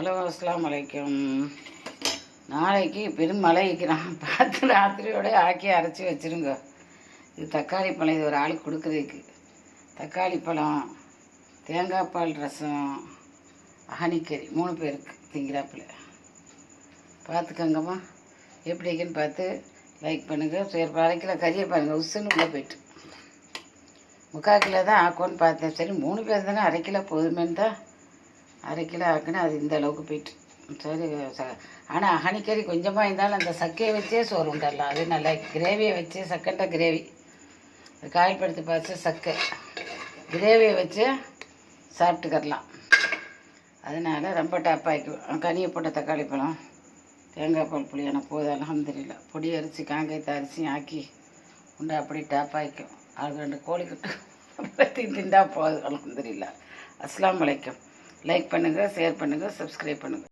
Hello அஸ்ஸலாமு அலைக்கும். நாளைக்கு பெரும் மழை வைக்கிறான், பார்த்து ராத்திரியோட ஆக்கி அரைச்சி வச்சுருங்க. இது தக்காளி பழம், இது ஒரு ஆளுக்கு கொடுக்குறதுக்கு. தக்காளி பழம், தேங்காய் பால் ரசம், அகனிக்கறி 3 பேருக்கு திங்கிறாப்பில். பார்த்துக்கங்கம்மா, எப்படி இருக்குன்னு பார்த்து லைக் பண்ணுங்கள். சரி, 1/2 கிலோ கறியை பாருங்கள், உசுன்னு உள்ளே போய்ட்டு 3/4 கிலோ தான் ஆக்கும்னு பார்த்தேன். சரி 3 பேர் தானே, 1/2 கிலோ போதுமேன்னு தான் 1/2 கிலோ ஆக்குன்னு அது இந்த அளவுக்கு போயிட்டு. சரி, ஆனால் அகனிக்கறி கொஞ்சமாக இருந்தாலும் அந்த சக்கையை வச்சே சோறு உண்டரலாம். அது நல்லா கிரேவியை வச்சு, சக்கண்டை கிரேவி, காயில் படுத்து பார்த்து சக்கை கிரேவியை வச்சு சாப்பிட்டுக்கரலாம். அதனால் ரொம்ப டாப்பாகிக்கும். கனியை போட்ட தக்காளி பழம், தேங்காய் பால் புளியான போதும், அல்ஹம்துலில்லாஹ். பொடி அரிசி, காங்காயத்தை அரிசியும் ஆக்கி உண்டை அப்படி டாப்பாகிக்கும். அது 2 கோழிக்கு திண்டா போதும், அல்ஹம்துலில்லாஹ். அஸ்ஸலாமு அலைக்கும். லைக் பண்ணுங்கள், ஷேர் பண்ணுங்கள், சப்ஸ்கிரைப் பண்ணுங்கள்.